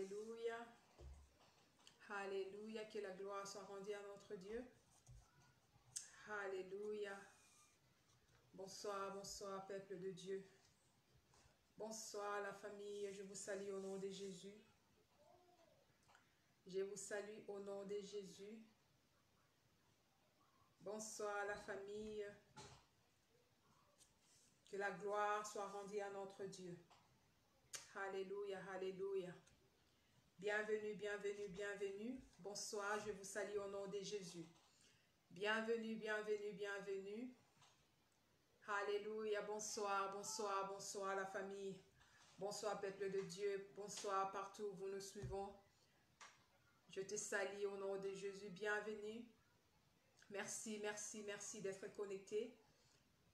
Alléluia. Alléluia. Que la gloire soit rendue à notre Dieu. Alléluia. Bonsoir, bonsoir, peuple de Dieu. Bonsoir, la famille. Je vous salue au nom de Jésus. Je vous salue au nom de Jésus. Bonsoir, la famille. Que la gloire soit rendue à notre Dieu. Alléluia, alléluia. Bienvenue, bienvenue, bienvenue. Bonsoir, je vous salue au nom de Jésus. Bienvenue, bienvenue, bienvenue. Alléluia, bonsoir, bonsoir, bonsoir la famille. Bonsoir peuple de Dieu. Bonsoir partout où vous nous suivons. Je te salue au nom de Jésus. Bienvenue. Merci, merci, merci d'être connecté.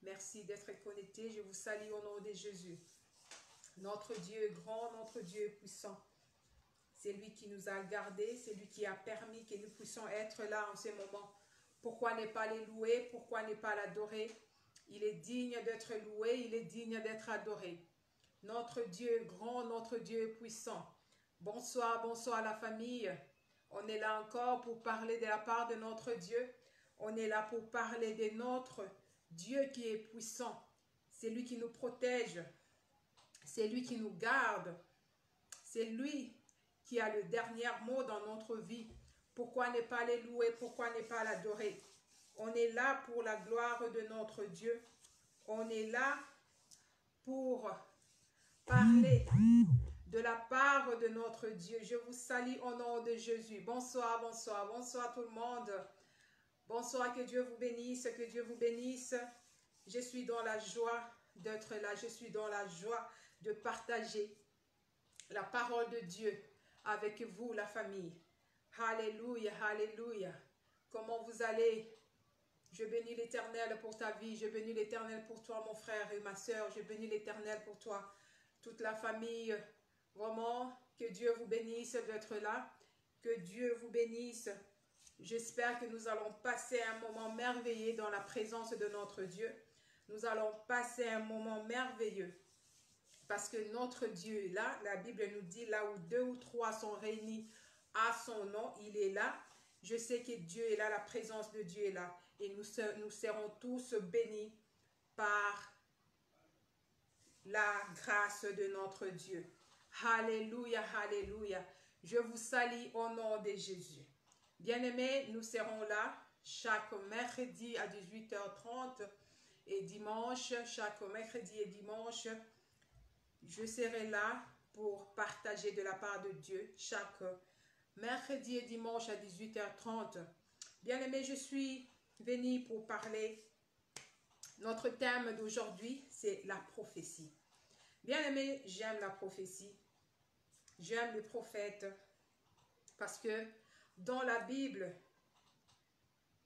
Merci d'être connecté. Je vous salue au nom de Jésus. Notre Dieu est grand, notre Dieu est puissant. C'est lui qui nous a gardés, c'est lui qui a permis que nous puissions être là en ce moment. Pourquoi ne pas les louer? Pourquoi ne pas l'adorer? Il est digne d'être loué, il est digne d'être adoré. Notre Dieu est grand, notre Dieu est puissant. Bonsoir, bonsoir la famille. On est là encore pour parler de la part de notre Dieu. On est là pour parler de notre Dieu qui est puissant. C'est lui qui nous protège. C'est lui qui nous garde. C'est lui qui a le dernier mot dans notre vie. Pourquoi ne pas les louer? Pourquoi ne pas l'adorer? On est là pour la gloire de notre Dieu. On est là pour parler de la part de notre Dieu. Je vous salue au nom de Jésus. Bonsoir, bonsoir, bonsoir tout le monde. Bonsoir, que Dieu vous bénisse, que Dieu vous bénisse. Je suis dans la joie d'être là. Je suis dans la joie de partager la parole de Dieu avec vous, la famille. Alléluia, alléluia. Comment vous allez? Je bénis l'Éternel pour ta vie. Je bénis l'Éternel pour toi, mon frère et ma soeur. Je bénis l'Éternel pour toi, toute la famille. Vraiment, que Dieu vous bénisse d'être là. Que Dieu vous bénisse. J'espère que nous allons passer un moment merveilleux dans la présence de notre Dieu. Nous allons passer un moment merveilleux. Parce que notre Dieu est là. La Bible nous dit là où 2 ou 3 sont réunis à son nom, il est là. Je sais que Dieu est là, la présence de Dieu est là. Et nous serons tous bénis par la grâce de notre Dieu. Alléluia, alléluia. Je vous salue au nom de Jésus. Bien-aimés, nous serons là chaque mercredi à 18h30 et dimanche, chaque mercredi et dimanche, je serai là pour partager de la part de Dieu chaque mercredi et dimanche à 18h30. Bien-aimés, je suis venue pour parler. Notre thème d'aujourd'hui, c'est la prophétie. Bien-aimés, j'aime la prophétie. J'aime les prophètes parce que dans la Bible,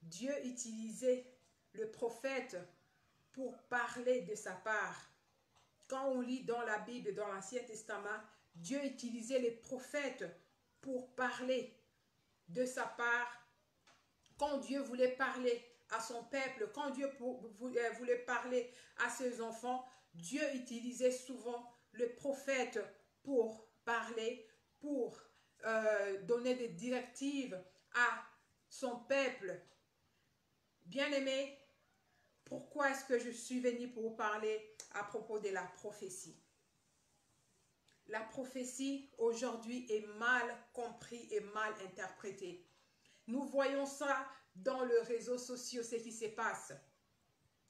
Dieu utilisait le prophète pour parler de sa part. Quand on lit dans la Bible, dans l'Ancien Testament, Dieu utilisait les prophètes pour parler de sa part. Quand Dieu voulait parler à son peuple, quand Dieu voulait parler à ses enfants, Dieu utilisait souvent le prophète pour parler, pour donner des directives à son peuple. Bien-aimés, pourquoi est-ce que je suis venue pour vous parler à propos de la prophétie? La prophétie aujourd'hui est mal comprise et mal interprétée. Nous voyons ça dans les réseaux sociaux, ce qui se passe.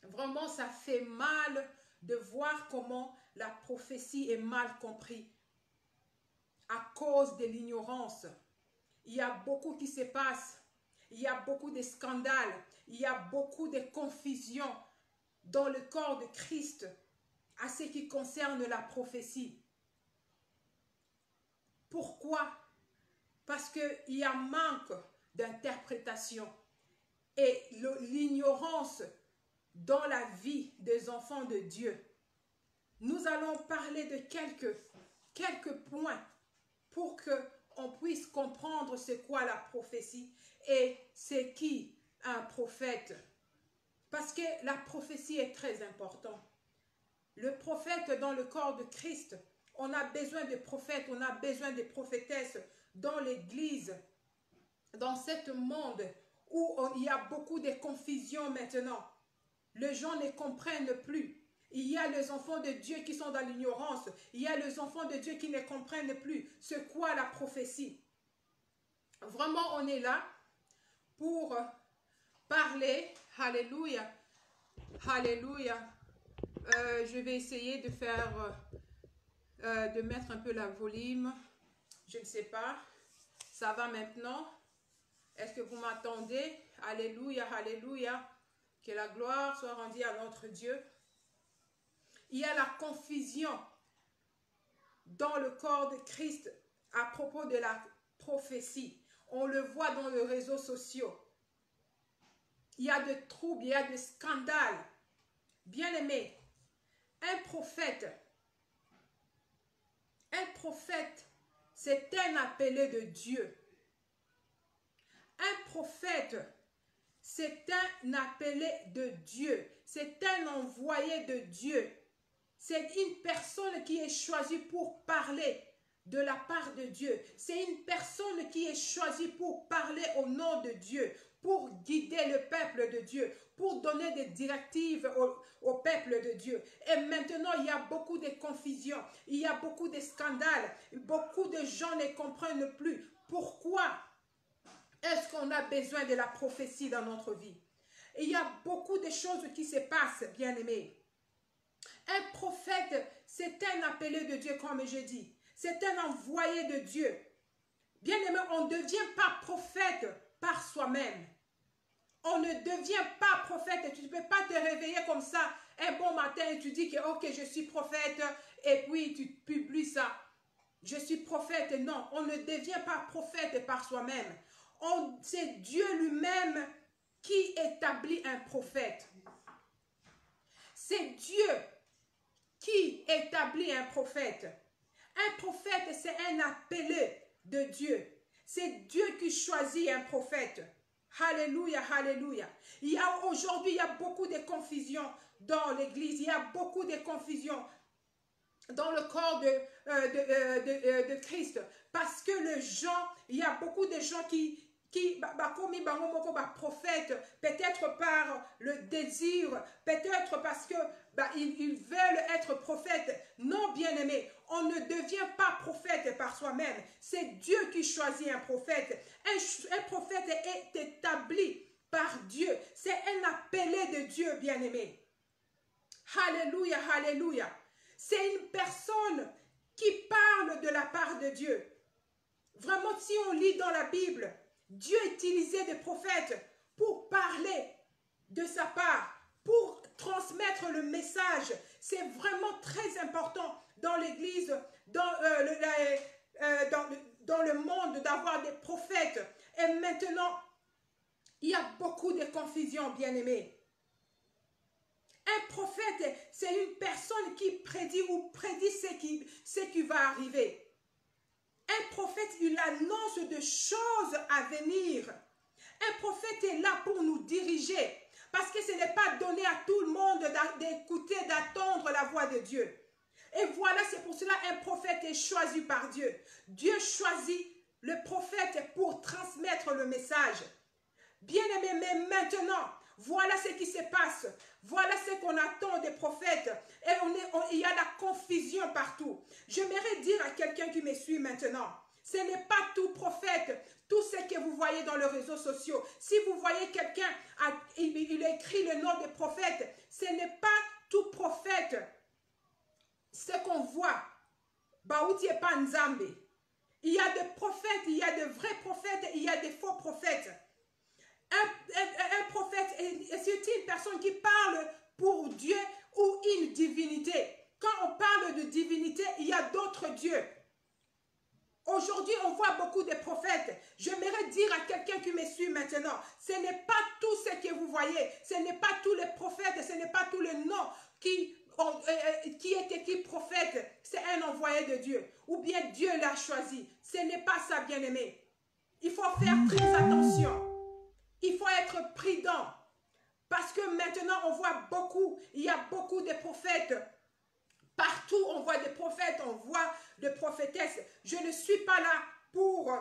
Vraiment, ça fait mal de voir comment la prophétie est mal comprise à cause de l'ignorance. Il y a beaucoup qui se passe. Il y a beaucoup de scandales. Il y a beaucoup de confusion dans le corps de Christ à ce qui concerne la prophétie. Pourquoi? Parce qu'il y a manque d'interprétation et l'ignorance dans la vie des enfants de Dieu. Nous allons parler de quelques points pour qu'on puisse comprendre c'est quoi la prophétie et c'est qui un prophète. Parce que la prophétie est très importante. Le prophète dans le corps de Christ, On a besoin de prophètes, on a besoin de prophétesses dans l'église, dans ce monde où il y a beaucoup de confusion maintenant. Les gens ne comprennent plus. Il y a les enfants de Dieu qui sont dans l'ignorance. Il y a les enfants de Dieu qui ne comprennent plus c'est quoi la prophétie. Vraiment, on est là pour parler. Alléluia. Alléluia. Je vais essayer de faire, de mettre un peu la volume. Je ne sais pas. Ça va maintenant? Est-ce que vous m'attendez? Alléluia, alléluia. Que la gloire soit rendue à notre Dieu. Il y a la confusion dans le corps de Christ à propos de la prophétie. On le voit dans les réseaux sociaux. Il y a des troubles, il y a des scandales. Bien-aimés, un prophète, c'est un appelé de Dieu. Un prophète, c'est un appelé de Dieu. C'est un envoyé de Dieu. C'est une personne qui est choisie pour parler de la part de Dieu. C'est une personne qui est choisie pour parler au nom de Dieu, pour guider le peuple de Dieu, pour donner des directives au peuple de Dieu. Et maintenant, il y a beaucoup de confusion, il y a beaucoup de scandales, beaucoup de gens ne comprennent plus pourquoi est-ce qu'on a besoin de la prophétie dans notre vie. Et il y a beaucoup de choses qui se passent, bien-aimés. Un prophète, c'est un appelé de Dieu, comme je dis. C'est un envoyé de Dieu. Bien-aimé, on ne devient pas prophète par soi-même. On ne devient pas prophète. Tu ne peux pas te réveiller comme ça un bon matin et tu dis que ok, je suis prophète et puis tu publies ça. Je suis prophète. Non, on ne devient pas prophète par soi-même. C'est Dieu lui-même qui établit un prophète. C'est Dieu qui établit un prophète. Un prophète, c'est un appelé de Dieu. C'est Dieu qui choisit un prophète. Alléluia, alléluia. Aujourd'hui, il y a beaucoup de confusion dans l'église. Il y a beaucoup de confusion dans le corps de Christ. Parce que les gens, il y a beaucoup de gens qui prophète, peut-être par le désir, peut-être parce que ils veulent être prophètes. Non, bien-aimés, on ne devient pas prophète par soi-même. C'est Dieu qui choisit un prophète. Un prophète est établi par Dieu. C'est un appelé de Dieu, bien-aimé. Alléluia, alléluia. C'est une personne qui parle de la part de Dieu. Vraiment, si on lit dans la Bible, Dieu utilisait des prophètes pour parler de sa part, pour transmettre le message. C'est vraiment très important dans l'église, dans le monde, d'avoir des prophètes. Et maintenant, il y a beaucoup de confusion, bien-aimés. Un prophète, c'est une personne qui prédit ou prédit ce qui va arriver. Un prophète, il annonce des choses à venir. Un prophète est là pour nous diriger. Parce que ce n'est pas donné à tout le monde d'écouter, d'attendre la voix de Dieu. Et voilà, c'est pour cela qu'un prophète est choisi par Dieu. Dieu choisit le prophète pour transmettre le message. Bien-aimé, mais maintenant, voilà ce qui se passe. Voilà ce qu'on attend des prophètes. Et il y a la confusion partout. J'aimerais dire à quelqu'un qui me suit maintenant, ce n'est pas tout prophète, tout ce que vous voyez dans les réseaux sociaux. Si vous voyez quelqu'un, il écrit le nom des prophètes, ce n'est pas tout prophète. Ce qu'on voit, il y a des prophètes, il y a de vrais prophètes, il y a des faux prophètes. Un prophète, c'est une personne qui parle pour Dieu ou une divinité. Quand on parle de divinité, il y a d'autres dieux. Aujourd'hui, on voit beaucoup de prophètes. J'aimerais dire à quelqu'un qui me suit maintenant, ce n'est pas tout ce que vous voyez, ce n'est pas tous les prophètes, ce n'est pas tous les noms qui est écrit prophète, c'est un envoyé de Dieu. Ou bien Dieu l'a choisi. Ce n'est pas ça, bien-aimé. Il faut faire très attention. Il faut être prudent. Parce que maintenant, on voit beaucoup, il y a beaucoup de prophètes Partout, on voit des prophètes, on voit des prophétesses. Je ne suis pas là pour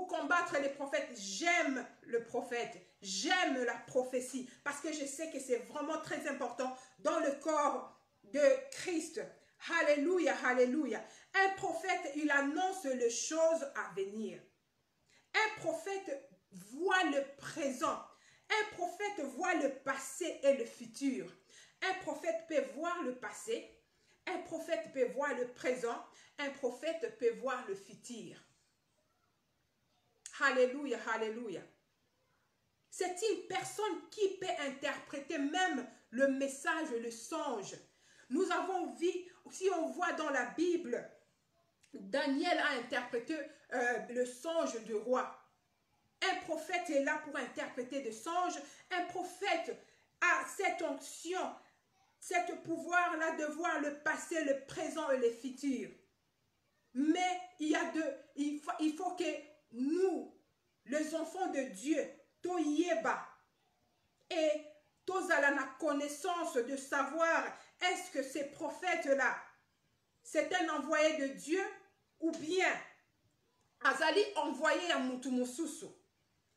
combattre les prophètes. J'aime le prophète. J'aime la prophétie. Parce que je sais que c'est vraiment très important dans le corps de Christ. Alléluia, alléluia. Un prophète, il annonce les choses à venir. Un prophète voit le présent. Un prophète voit le passé et le futur. Un prophète peut voir le passé. Un prophète peut voir le présent. Un prophète peut voir le futur. Alléluia, alléluia. C'est une personne qui peut interpréter même le message, le songe. Nous avons vu, si on voit dans la Bible, Daniel a interprété le songe du roi. Un prophète est là pour interpréter des songes. Un prophète a cette onction, ce pouvoir-là de voir le passé, le présent et le futur. Mais il faut que nous, les enfants de Dieu, toyeba et tous à la connaissance de savoir est-ce que ces prophètes-là, c'est un envoyé de Dieu ou bien Azali envoyé à Mutumususu.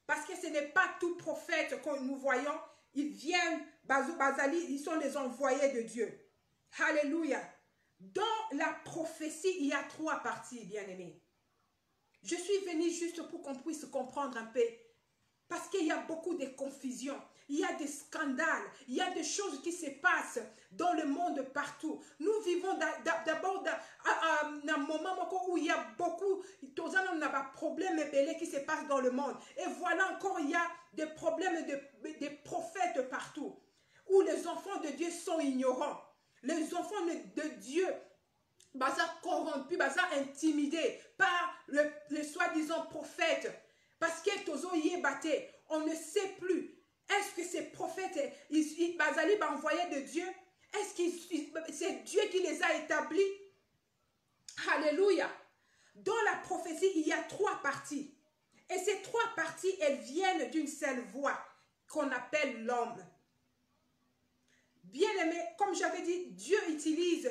Parce que ce n'est pas tout prophète que nous voyons, ils viennent, Bazali, ils sont les envoyés de Dieu. Alléluia. Dans la prophétie, il y a 3 parties, bien-aimés. Je suis venue juste pour qu'on puisse comprendre un peu. Parce qu'il y a beaucoup de confusion, il y a des scandales, il y a des choses qui se passent dans le monde partout. Nous vivons d'abord dans un moment où il y a beaucoup de problèmes qui se passent dans le monde. Et voilà encore, il y a des problèmes de prophètes partout, où les enfants de Dieu sont ignorants. Les enfants de Dieu corrompus, intimidés par le soi-disant prophète. Parce que Tozo Yébate, on ne sait plus. Est-ce que ces prophètes, Bazali envoyés de Dieu? Est-ce que c'est Dieu qui les a établis? Alléluia. Dans la prophétie, il y a 3 parties. Et ces 3 parties, elles viennent d'une seule voix qu'on appelle l'homme. Bien aimé, comme j'avais dit, Dieu utilise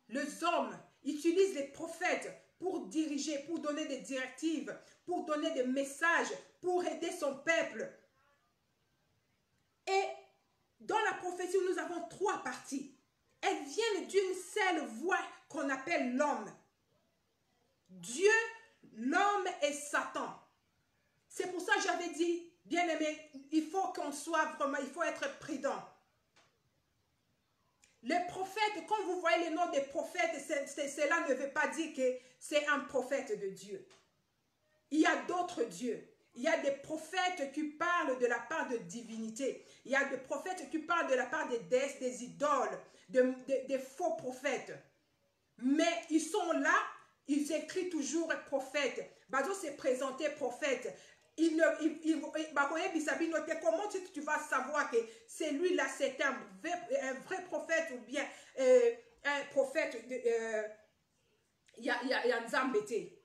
les hommes, utilise les prophètes pour diriger, pour donner des directives, pour donner des messages, pour aider son peuple. Et dans la prophétie, nous avons 3 parties. Elles viennent d'une seule voix qu'on appelle l'homme. Dieu, l'homme et Satan. C'est pour ça que j'avais dit, bien aimé, il faut qu'on soit vraiment, il faut être prudent. Les prophètes, quand vous voyez le nom des prophètes, cela ne veut pas dire que c'est un prophète de Dieu. Il y a d'autres dieux. Il y a des prophètes qui parlent de la part de divinité. Il y a des prophètes qui parlent de la part des déesses, des idoles, des faux prophètes. Mais ils sont là, ils écrivent toujours prophète. Bazo s'est présenté prophète. Comment tu vas savoir que celui-là c'est un vrai prophète ou bien un prophète il y a un Zambété.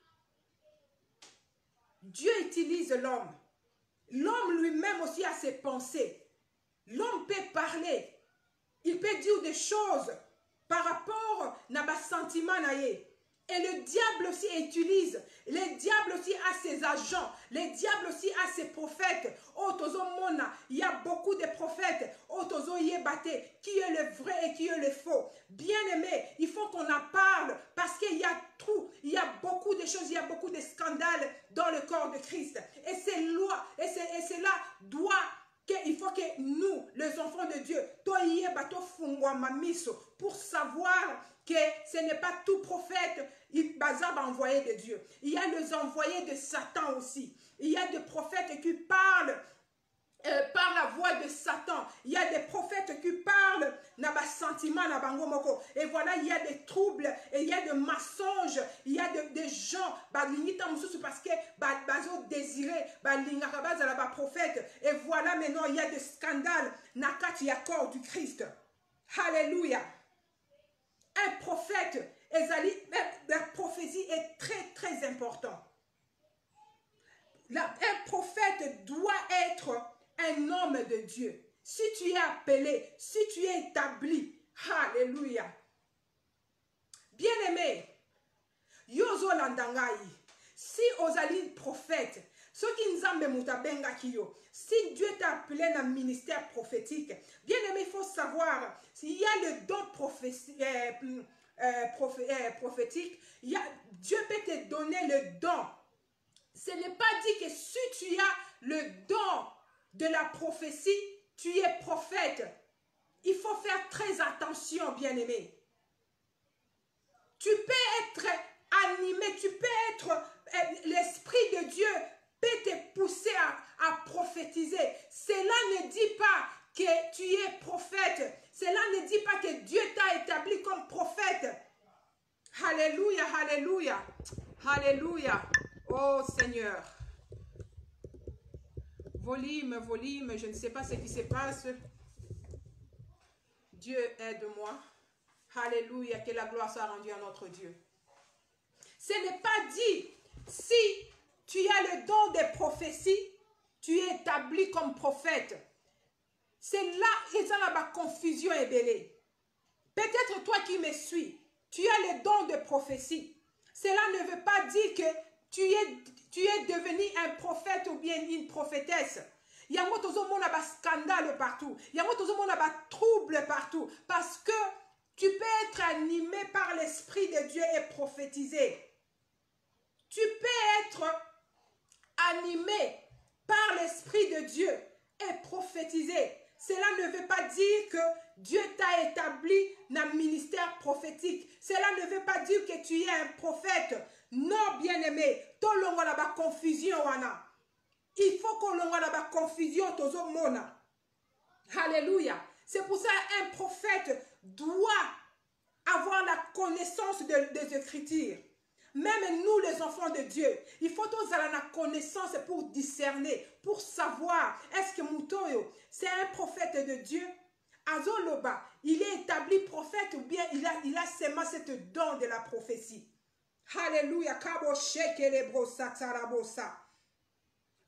Dieu utilise l'homme. L'homme lui-même aussi a ses pensées. L'homme peut parler. Il peut dire des choses par rapport à nos sentiments. Et le diable aussi utilise. Le diable aussi a ses agents. Le diable aussi a ses prophètes. Il y a beaucoup de prophètes. Qui est le vrai et qui est le faux. Bien aimé, il faut qu'on en parle. Parce qu'il y a tout. Il y a beaucoup de choses. Il y a beaucoup de scandales dans le corps de Christ. Et cela doit... Il faut que nous, les enfants de Dieu, pour savoir que ce n'est pas tout prophète envoyé de Dieu. Il y a les envoyés de Satan aussi. Il y a des prophètes qui parlent par la voix de Satan. Il y a des prophètes qui parlent et voilà, il y a des troubles et il y a des mensonges. Il y a des gens parce que désiré prophète. Et voilà, maintenant il y a des scandales nakati accord du Christ. Alléluia. Un prophète, la prophétie est très très important. Un prophète doit être un homme de Dieu. Si tu es appelé, si tu es établi, Alléluia. Bien-aimé, yozo landangai. Si ozali prophète, ceux qui nous ont si Dieu t'a appelé dans le ministère prophétique, bien aimé, il faut savoir, s'il y a le don prophétique, Dieu peut te donner le don. Ce n'est pas dit que si tu as le don de la prophétie, tu es prophète. Il faut faire très attention, bien aimé. Tu peux être animé, tu peux être, l'Esprit de Dieu peut te pousser à prophétiser. Cela ne dit pas que tu es prophète. Cela ne dit pas que Dieu t'a établi comme prophète. Alléluia, alléluia, alléluia. Oh Seigneur. Volume, je ne sais pas ce qui se passe. Dieu aide-moi. Alléluia, que la gloire soit rendue à notre Dieu. Ce n'est pas dit, si tu as le don des prophéties, tu es établi comme prophète. C'est là qu'il y a la confusion et belée. Peut-être toi qui me suis, tu as le don de prophétie. Cela ne veut pas dire que tu es devenu un prophète ou bien une prophétesse. Il y a un scandale partout. Il y a un trouble partout. Parce que tu peux être animé par l'Esprit de Dieu et prophétiser. Tu peux être animé par l'Esprit de Dieu et prophétiser. Cela ne veut pas dire que Dieu t'a établi dans le ministère prophétique. Cela ne veut pas dire que tu es un prophète. Non, bien-aimé. Tout le monde a la confusion. Il faut qu'on ait la confusion. Alléluia. C'est pour ça qu'un prophète doit avoir la connaissance des Écritures. Même nous, les enfants de Dieu, il faut tous avoir la connaissance pour discerner, pour savoir, est-ce que Moutoyo, c'est un prophète de Dieu? Azoloba, il est établi prophète ou bien il a seulement cette don de la prophétie. Alléluia.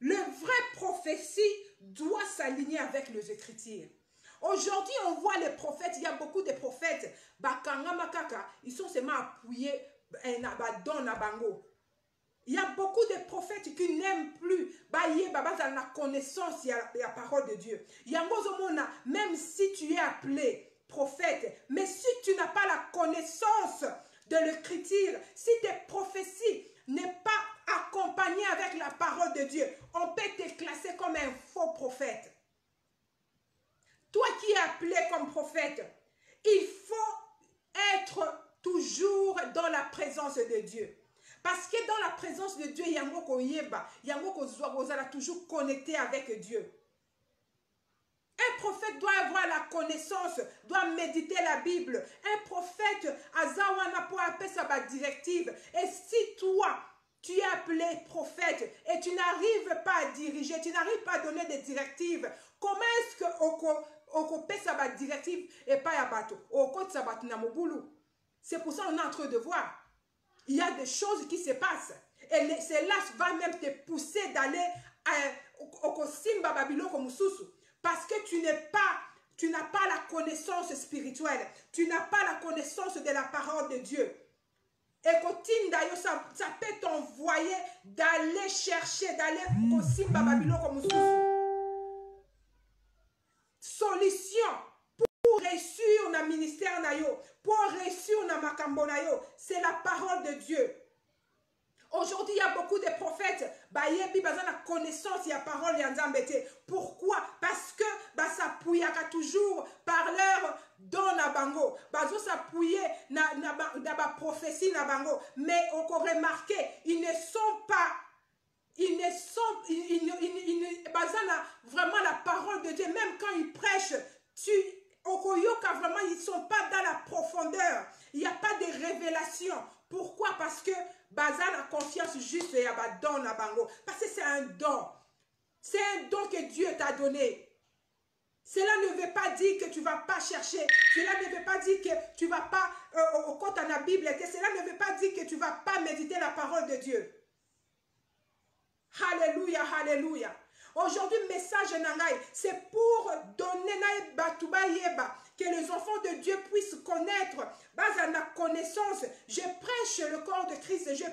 Le vrai prophétie doit s'aligner avec les Écritures. Aujourd'hui, on voit les prophètes, il y a beaucoup de prophètes, ils sont seulement appuyés. Il y a beaucoup de prophètes qui n'aiment plus la connaissance de la parole de Dieu. Même si tu es appelé prophète, mais si tu n'as pas la connaissance de l'écriture, si tes prophéties n'est pas accompagnées avec la parole de Dieu, on peut te classer comme un faux prophète. Toi qui es appelé comme prophète, il faut être toujours dans la présence de Dieu. Parce que dans la présence de Dieu, il y a toujours connecté avec Dieu. Un prophète doit avoir la connaissance, doit méditer la Bible. Un prophète, Azawana pour appeler sa directive. Et si toi, tu es appelé prophète et tu n'arrives pas à diriger, tu n'arrives pas à donner des directives, comment est-ce que on peut sa directive et pas à bateau? C'est pour ça qu'on est en train de voir. Il y a des choses qui se passent. Et cela va même te pousser d'aller au Simba Babylone comme Soussou. Parce que tu n'as pas la connaissance spirituelle. Tu n'as pas la connaissance de la parole de Dieu. Et ça peut t'envoyer d'aller chercher, d'aller au Simba Babylone comme Soussou. Solution pour réussir dans le ministère, pour réussir dans le makambo, c'est la parole de Dieu. Aujourd'hui, il y a beaucoup de prophètes, ils ont la connaissance de la parole de Dieu. Pourquoi? Parce que ça s'appuie toujours par leur don na bango. Ils s'appuient dans la prophétie na bango. Mais on peut remarquer, ils ne sont pas, vraiment la parole de Dieu. Même quand ils prêchent, vraiment, ils ne sont pas dans la profondeur. Il n'y a pas de révélation. Pourquoi? Parce que Bazan a confiance juste et don na bango. Parce que c'est un don. C'est un don que Dieu t'a donné. Cela ne veut pas dire que tu ne vas pas chercher. Cela ne veut pas dire que tu ne vas pas au côté de la Bible. Cela ne veut pas dire que tu ne vas pas méditer la parole de Dieu. Alléluia, alléluia. Aujourd'hui, message nangai, c'est pour donner nae batuba yeba que les enfants de Dieu puissent connaître, base à la connaissance. Je prêche le corps de Christ, je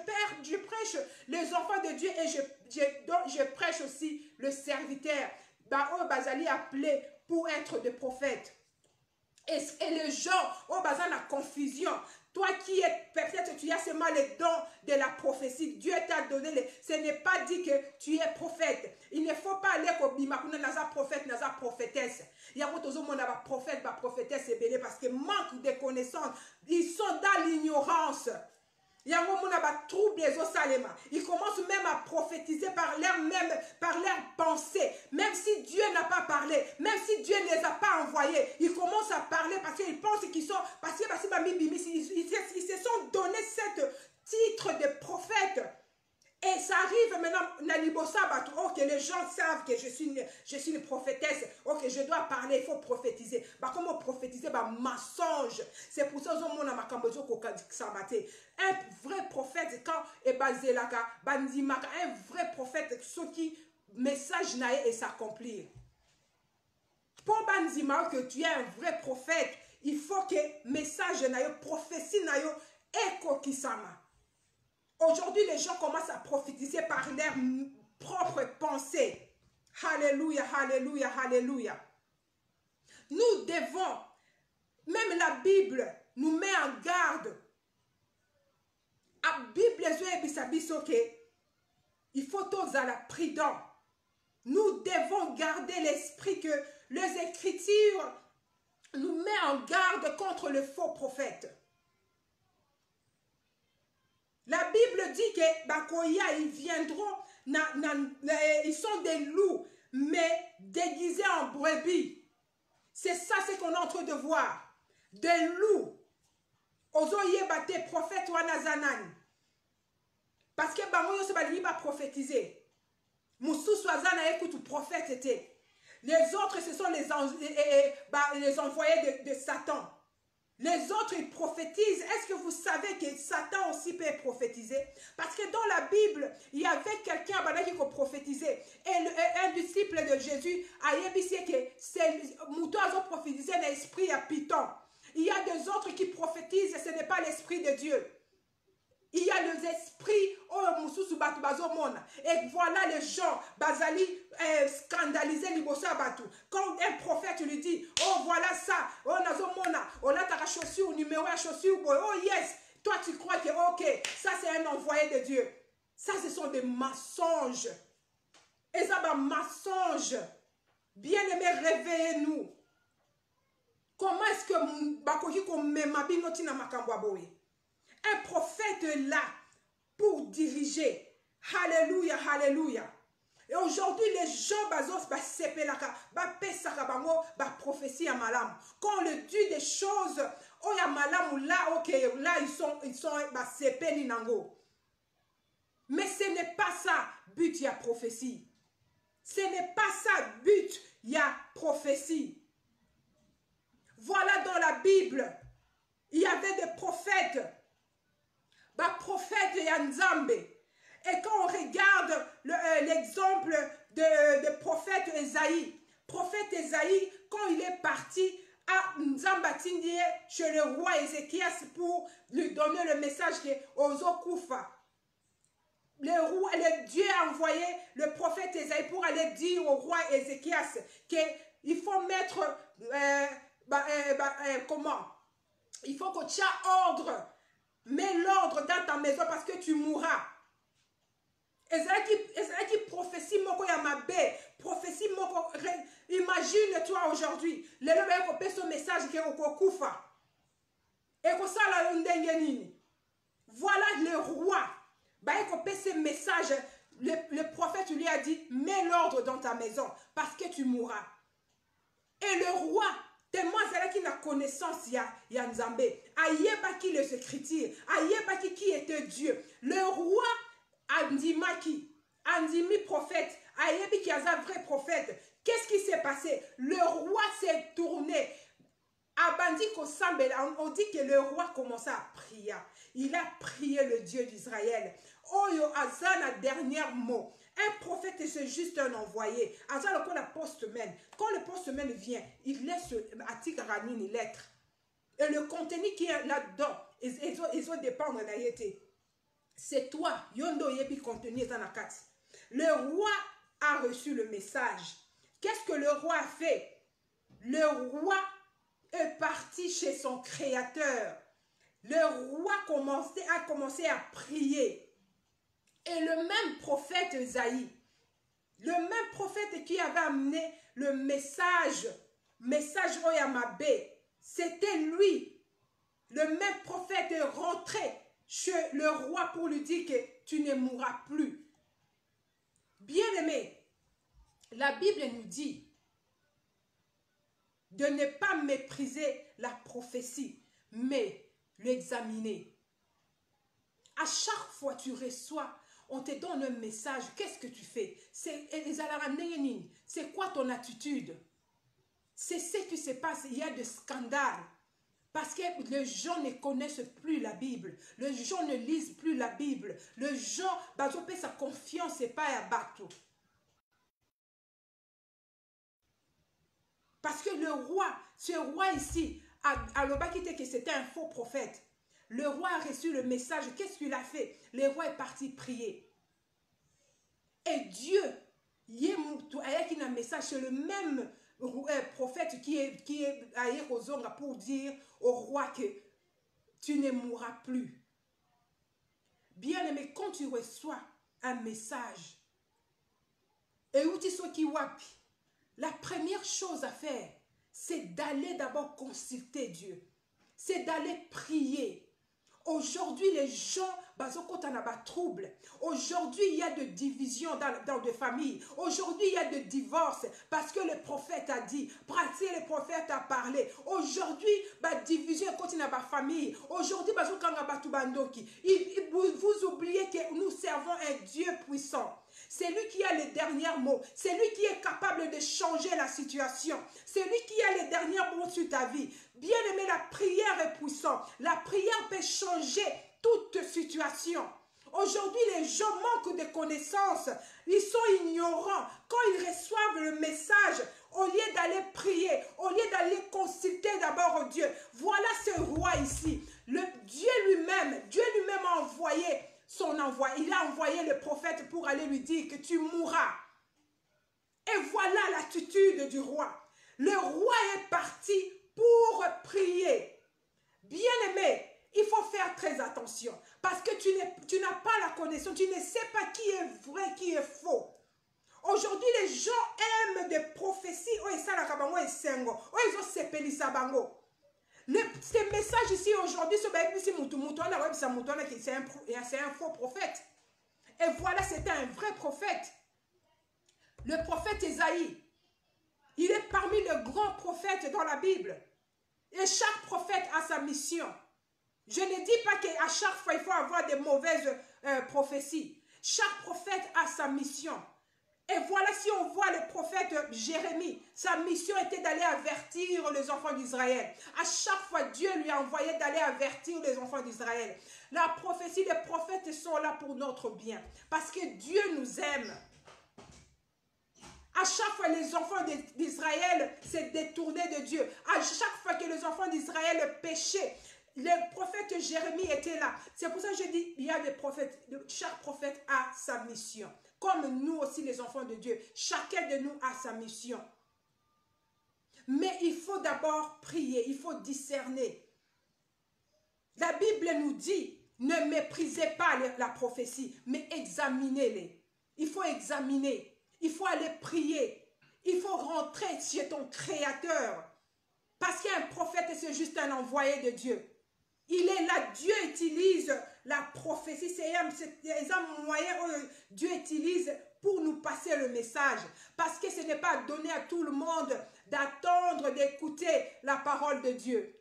prêche les enfants de Dieu et je prêche aussi le serviteur. Bazali appelé pour être des prophètes. Et les gens, bazali la confusion. Toi qui es, peut-être tu as seulement les dons de la prophétie. Dieu t'a donné, ce n'est pas dit que tu es prophète. Il ne faut pas aller au bimakuna naza prophète, naza prophétesse. Il y a beaucoup de monde à prophète, prophétesse et parce que manque de connaissances. Ils sont dans l'ignorance. Il y a un moment où trouble les Osalema. Ils commencent même à prophétiser par leur pensée. Même si Dieu n'a pas parlé, même si Dieu ne les a pas envoyés, ils commencent à parler parce qu'ils pensent qu'ils sont, parce qu'ils se sont donné ce titre de prophète. Et ça arrive maintenant, ok, les gens savent que je suis une prophétesse, ok, je dois parler, il faut prophétiser. Comment prophétiser? Mensonge. C'est pour ça que un vrai prophète, quand un vrai prophète, ce qui message et s'accomplir. Pour Banzima que tu es un vrai prophète, il faut que message prophétie écho kisama. Aujourd'hui, les gens commencent à prophétiser par leurs propres pensées. Alléluia, alléluia, alléluia. Nous devons, même la Bible nous met en garde. La Bible, il faut tous à la prudence. Nous devons garder l'esprit que les Écritures nous mettent en garde contre le faux prophète. La Bible dit que Bakoya, ils viendront, ils sont des loups, mais déguisés en brebis. C'est ça ce qu'on est en train de voir. Des loups. Ozoye bate prophète wanazanan. Parce que Bangoyo se bali pas prophétiser. Moussou Swazana écoute prophète était. Les autres, ce sont les envoyés de Satan. Les autres, ils prophétisent. Est-ce que vous savez que Satan aussi peut prophétiser? Parce que dans la Bible, il y avait quelqu'un qui prophétisait. Et un disciple de Jésus a dit que c'est Moutoiseau prophétisé l'esprit à Python. Il y a des autres qui prophétisent et ce n'est pas l'esprit de Dieu. Il y a les esprits et voilà les gens Bazali scandalisés libosa batu. Quand un prophète lui dit oh voilà ça, oh nazomona, oh là ta chaussure numéro à chaussure, oh yes, toi tu crois que ok, ça c'est un envoyé de Dieu. Ça ce sont des mensonges. Et ça va mensonge. Bien-aimés, réveillez-nous. Comment est-ce que bakoki ko memabino tina makambwa boye? Un prophète est là pour diriger. Alléluia, alléluia. Et aujourd'hui, les gens bazos ba sepelaka, ba pesaka bango, ba prophétie à malam. Quand on le dit des choses, oh ya malam là, ok, là ils sont ba sepeli nango. Mais ce n'est pas ça but ya prophétie. Ce n'est pas ça but ya prophétie. Voilà dans la Bible, il y avait des prophètes. Prophète Yanzambe. Et quand on regarde l'exemple de prophète Esaïe, quand il est parti à Nzambatindie chez le roi Ézéchias pour lui donner le message que Ozokufa, le Dieu a envoyé le prophète Esaïe pour aller dire au roi Ézéchias qu'il faut mettre comment? Il faut que tu aies ordre. Mets l'ordre dans ta maison parce que tu mourras. Ezaki prophétie moko ya mabe, prophétie moko. Imagine-toi aujourd'hui, le lobby kopé ce message qui est au kokufa. Et que ça la ndengenini. Voilà le roi. Bah kopé ce message, le prophète lui a dit mets l'ordre dans ta maison parce que tu mourras. Et le roi tellement qui n'a connaissance ya Nzambe, ayeba qui les écritures, ayeba qui était Dieu. Le roi Andimi prophète, ayebi qui a un vrai prophète. Qu'est-ce qui s'est passé? Le roi s'est tourné. Abandi Kosambel, on dit que le roi commença à prier. Il a prié le Dieu d'Israël. Oyo azana dernier mot. Un prophète, c'est juste un envoyé. Azana qu'on a postman. Quand le postman vient, il laisse article une lettre. Et le contenu qui est là-dedans, ils ont dépendre de c'est toi, yondo yebi contenu zanakat. Le roi a reçu le message. Qu'est-ce que le roi a fait? Le roi est parti chez son créateur. Le roi a commencé à prier. Et le même prophète Esaïe, le même prophète qui avait amené le message Oyamabé, c'était lui. Le même prophète est rentré chez le roi pour lui dire que tu ne mourras plus. Bien-aimé, la Bible nous dit de ne pas mépriser la prophétie, mais l'examiner. À chaque fois que tu reçois, on te donne un message, qu'est-ce que tu fais? C'est quoi ton attitude? C'est ce qui se passe, il y a des scandales. Parce que les gens ne connaissent plus la Bible. Les gens ne lisent plus la Bible. Les gens, sa confiance n'est pas à bateau. Parce que le roi, ce roi ici, à l'Obakite que c'était un faux prophète. Le roi a reçu le message. Qu'est-ce qu'il a fait? Le roi est parti prier. Et Dieu, il y a un message, c'est le même prophète qui est à Yerozonga pour dire au roi que tu ne mourras plus. Bien aimé, quand tu reçois un message, et où tu sois qui wapi, la première chose à faire, c'est d'aller d'abord consulter Dieu. C'est d'aller prier. Aujourd'hui, les gens, trouble. Aujourd'hui, il y a de divisions dans des familles. Aujourd'hui, il y a de divorces parce que le prophète a dit, parce que le prophète a parlé. Aujourd'hui, division continue dans la famille. Aujourd'hui, vous oubliez que nous servons un Dieu puissant. C'est lui qui a les derniers mots. C'est lui qui est capable de changer la situation. C'est lui qui a les derniers mots sur ta vie. Bien aimé, la prière est puissante. La prière peut changer toute situation. Aujourd'hui, les gens manquent de connaissances. Ils sont ignorants. Quand ils reçoivent le message, au lieu d'aller prier, au lieu d'aller consulter d'abord Dieu, voilà ce roi ici. Dieu lui-même a envoyé son envoi. Il a envoyé le prophète pour aller lui dire que tu mourras. Et voilà l'attitude du roi. Le roi est parti pour prier. Bien-aimé, il faut faire très attention. Parce que tu n'as pas la connaissance. Tu ne sais pas qui est vrai, qui est faux. Aujourd'hui, les gens aiment des prophéties. Ces messages ici aujourd'hui, c'est un faux prophète. Et voilà, c'était un vrai prophète. Le prophète Esaïe. Il est parmi les grands prophètes dans la Bible. Et chaque prophète a sa mission. Je ne dis pas qu'à chaque fois, il faut avoir des mauvaises prophéties. Chaque prophète a sa mission. Et voilà, si on voit le prophète Jérémie, sa mission était d'aller avertir les enfants d'Israël. À chaque fois, Dieu lui a envoyé d'aller avertir les enfants d'Israël. La prophétie, les prophètes sont là pour notre bien. Parce que Dieu nous aime. À chaque fois, les enfants d'Israël s'est détourné de Dieu. À chaque fois que les enfants d'Israël péchaient, le prophète Jérémie était là. C'est pour ça que je dis, il y a des prophètes, chaque prophète a sa mission. Comme nous aussi, les enfants de Dieu, chacun de nous a sa mission. Mais il faut d'abord prier, il faut discerner. La Bible nous dit, ne méprisez pas la prophétie, mais examinez-les. Il faut examiner. Il faut aller prier. Il faut rentrer chez ton Créateur. Parce qu'un prophète, c'est juste un envoyé de Dieu. Il est là. Dieu utilise la prophétie. C'est un moyen que Dieu utilise pour nous passer le message. Parce que ce n'est pas donné à tout le monde d'attendre, d'écouter la parole de Dieu.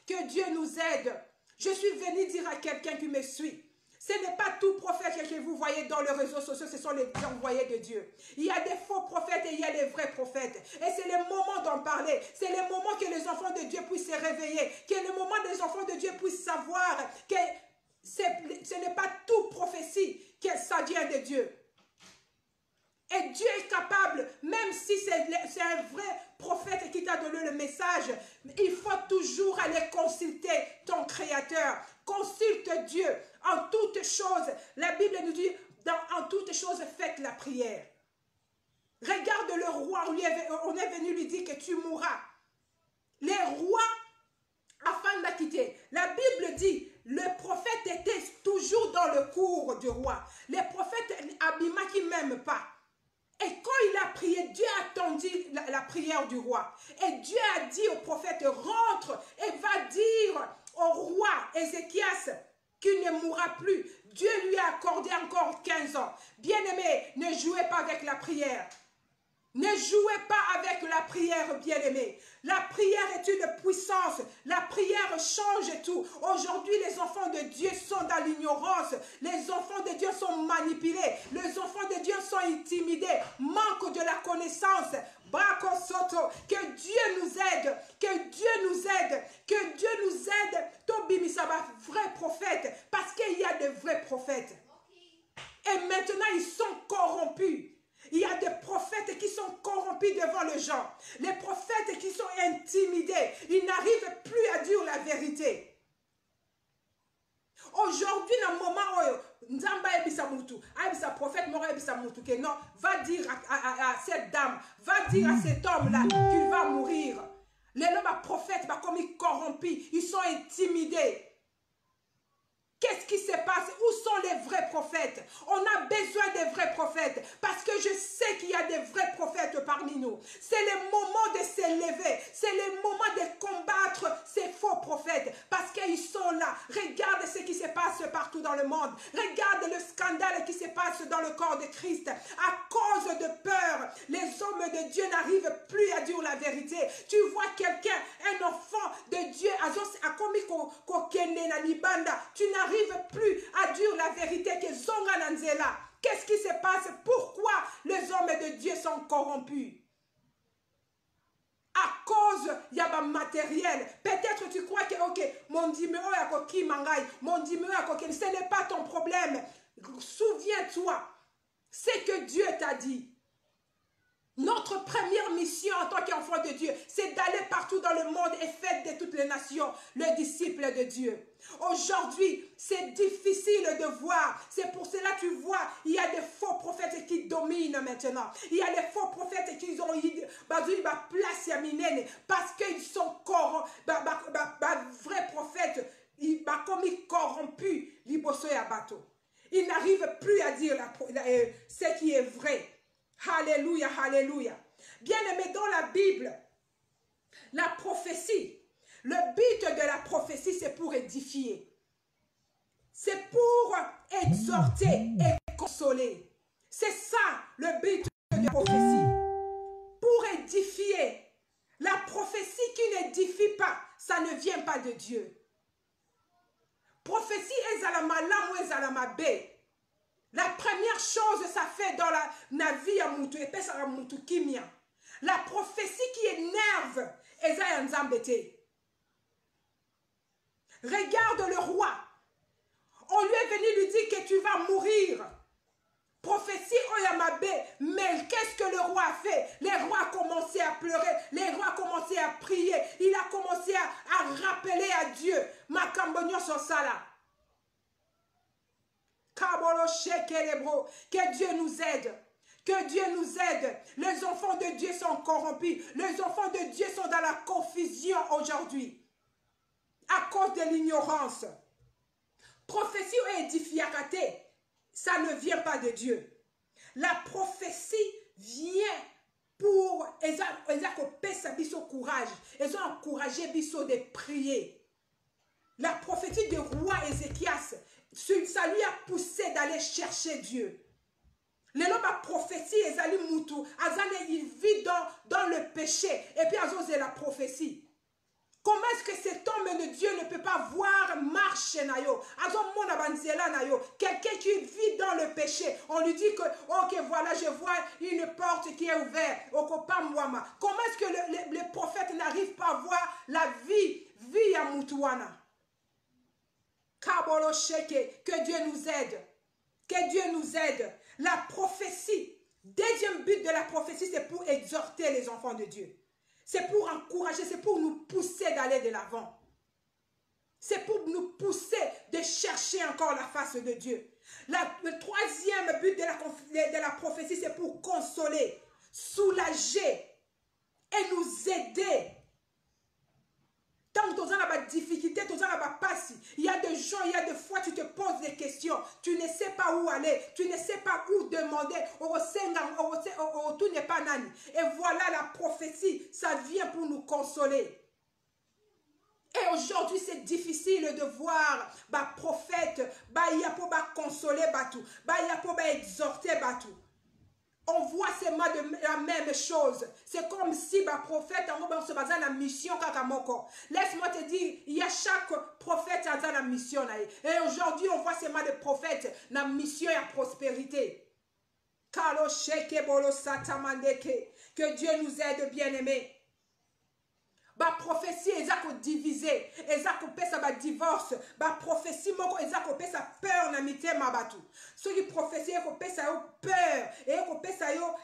Que Dieu nous aide. Je suis venu dire à quelqu'un qui me suit. Ce n'est pas tout prophète que vous voyez dans les réseaux sociaux, ce sont les envoyés de Dieu. Il y a des faux prophètes et il y a les vrais prophètes. Et c'est le moment d'en parler. C'est le moment que les enfants de Dieu puissent se réveiller. Que le moment que les enfants de Dieu puissent savoir que ce vient de Dieu. Et Dieu est capable, même si c'est un vrai prophète qui t'a donné le message, il faut toujours aller consulter ton Créateur. Consulte Dieu en toutes choses. La Bible nous dit, en toutes choses, faites la prière. Regarde le roi, on est venu lui dire que tu mourras. Les rois, afin d'acquitter. La Bible dit, le prophète était toujours dans le cours du roi. Les prophètes Abima qui ne m'aiment pas. Et quand il a prié, Dieu a attendu la prière du roi. Et Dieu a dit au prophète, rentre et va dire au roi Ézéchias qu'il ne mourra plus. Dieu lui a accordé encore 15 ans. Bien-aimé, ne jouez pas avec la prière. Ne jouez pas avec la prière, bien-aimé. La prière est une puissance. La prière change tout. Aujourd'hui, les enfants de Dieu sont dans l'ignorance. Les enfants de Dieu sont manipulés. Les enfants de Dieu sont intimidés. Manque de la connaissance. Braco Soto. Que Dieu nous aide. Que Dieu nous aide. Que Dieu nous aide. Tobi Misaba, vrai prophète. Parce qu'il y a de vrais prophètes. Et maintenant, ils sont corrompus. Il y a des prophètes qui sont corrompus devant les gens. Les prophètes qui sont intimidés. Ils n'arrivent plus à dire la vérité. Aujourd'hui, dans le moment où Nzamba ebisa mutu, ebisa prophète mora ebisa mutu, que non, va dire à cette dame, va dire à cet homme-là qu'il va mourir. Les prophètes, comme ils corrompus, ils sont intimidés. Qu'est-ce qui se passe? Où sont les vrais prophètes? On a besoin des vrais prophètes parce que je sais qu'il y a des vrais prophètes parmi nous. C'est le moment de s'élever. C'est le moment de combattre ces faux prophètes parce qu'ils sont là. Regarde ce qui se passe partout dans le monde. Regarde le scandale qui se passe dans le corps de Christ. À cause de peur, les hommes de Dieu n'arrivent plus à dire la vérité. Tu vois quelqu'un, un enfant de Dieu, tu n'arrives plus à dire la vérité que Zonga Nanzela. Qu'est-ce qui se passe? Pourquoi les hommes de Dieu sont corrompus? À cause il y a un matériel. Peut-être tu crois que ok, mon dimeo ya koki mangai, mon dimeo ya koki, ce n'est pas ton problème. Souviens-toi, c'est que Dieu t'a dit. Notre première mission en tant qu'enfant de Dieu, c'est d'aller partout dans le monde et faire de toutes les nations le disciple de Dieu. Aujourd'hui, c'est difficile de voir. C'est pour cela que tu vois, il y a des faux prophètes qui dominent maintenant. Il y a des faux prophètes qui ont eu place à Minene parce qu'ils sont corrompus. Vrais prophètes, comme ils corrompus, ils n'arrivent plus à dire ce qui est vrai. Alléluia, alléluia. Bien-aimé, dans la Bible, la prophétie, le but de la prophétie, c'est pour édifier. C'est pour exhorter et consoler. C'est ça le but de la prophétie. Pour édifier. La prophétie qui n'édifie pas, ça ne vient pas de Dieu. Prophétie est à la malam ou est à la mabé. La première chose, ça fait dans la vie à Moutou, et ça à Moutou Kimia. La prophétie qui énerve, Esaïe Nzambete. Regarde le roi. On lui est venu lui dire que tu vas mourir. Prophétie Oyamabe. Mais qu'est-ce que le roi a fait? Les rois ont commencé à pleurer. Les rois ont commencé à prier. Il a commencé à rappeler à Dieu. Makambonyo Sosala. Que Dieu nous aide. Que Dieu nous aide. Les enfants de Dieu sont corrompus. Les enfants de Dieu sont dans la confusion aujourd'hui. À cause de l'ignorance. Prophétie ou édifiacaté, ça ne vient pas de Dieu. La prophétie vient pour courage. Ils ont encouragé Bisso de prier. La prophétie du roi Ézéchias, ça lui a poussé d'aller chercher Dieu. Les hommes a prophétie, il vit dans le péché. Et puis, c'est la prophétie. Comment est-ce que cet homme de Dieu ne peut pas voir marche nayo? Quelqu'un qui vit dans le péché, on lui dit que, ok, voilà, je vois une porte qui est ouverte. Comment est-ce que le prophète n'arrive pas à voir la vie à Moutouana? Que Dieu nous aide. Que Dieu nous aide. La prophétie, deuxième but de la prophétie, c'est pour exhorter les enfants de Dieu. C'est pour encourager, c'est pour nous pousser d'aller de l'avant. C'est pour nous pousser de chercher encore la face de Dieu. Le troisième but de la prophétie, c'est pour consoler, soulager et nous aider. Tant que tu as des difficultés, tu as des passes. Il y a des gens, il y a des fois, tu te poses des questions. Tu ne sais pas où aller. Tu ne sais pas où demander. Tout n'est pas nani. Et voilà la prophétie. Ça vient pour nous consoler. Et aujourd'hui, c'est difficile de voir les prophètes. Il y a pour consoler, il y a pour exhorter. On voit seulement la même chose. C'est comme si le prophète se base dans la mission. Laisse-moi te dire, il y a chaque prophète dans la mission. Et aujourd'hui, on voit seulement des prophètes dans la mission et la prospérité. Que Dieu nous aide, bien-aimés. La prophétie est divisée, est divorce, la prophétie est peur na mitema batu. Ce qui prophétie est peur et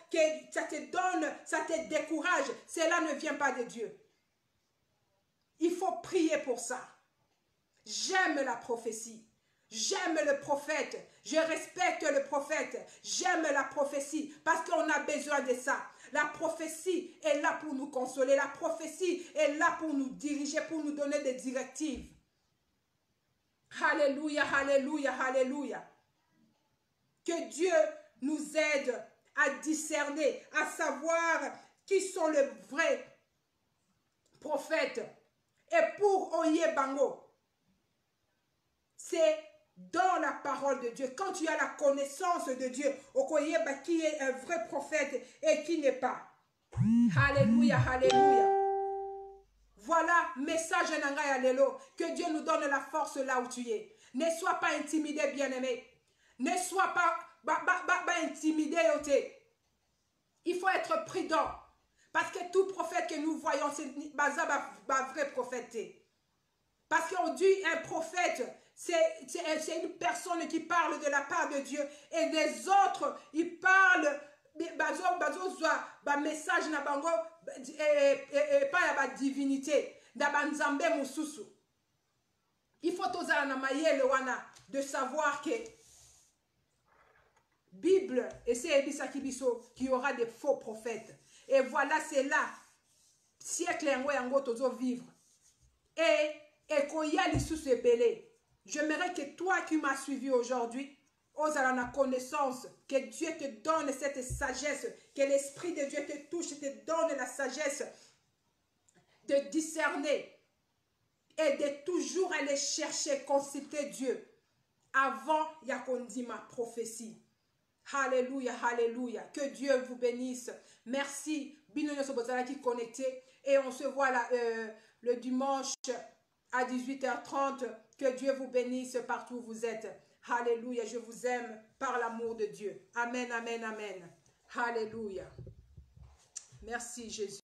que ça te donne, ça te décourage, cela ne vient pas de Dieu. Il faut prier pour ça. J'aime la prophétie. J'aime le prophète. Je respecte le prophète. J'aime la prophétie parce qu'on a besoin de ça. La prophétie est là pour nous consoler. La prophétie est là pour nous diriger, pour nous donner des directives. Alléluia, alléluia, alléluia. Que Dieu nous aide à discerner, à savoir qui sont les vrais prophètes. Et pour Oye Bango, c'est dans la parole de Dieu. Quand tu as la connaissance de Dieu, qui est un vrai prophète et qui n'est pas. Alléluia, alléluia. Voilà, message Nanga Allélo. Que Dieu nous donne la force là où tu es. Ne sois pas intimidé, bien-aimé. Ne sois pas intimidé. Il faut être prudent. Parce que tout prophète que nous voyons, c'est un vrai prophète. Parce qu'on dit un prophète, c'est une personne qui parle de la part de Dieu. Et les autres, ils parlent, message na bango, pas la divinité, nzambe mususu. Il faut tozala na mayele wana de savoir que Bible et c'est qu'il y aura des faux prophètes. Et voilà, c'est là, siècle yango tozo vivre. Et koya lisusu ebele. J'aimerais que toi qui m'as suivi aujourd'hui, ozala na connaissance, que Dieu te donne cette sagesse, que l'Esprit de Dieu te touche, te donne la sagesse de discerner et de toujours aller chercher, consulter Dieu avant yakondi ma prophétie. Alléluia, alléluia. Que Dieu vous bénisse. Merci. Binoyo Sobozala qui connecté. Et on se voit là, le dimanche à 18h30. Que Dieu vous bénisse partout où vous êtes. Alléluia. Je vous aime par l'amour de Dieu. Amen, amen, amen. Alléluia. Merci Jésus.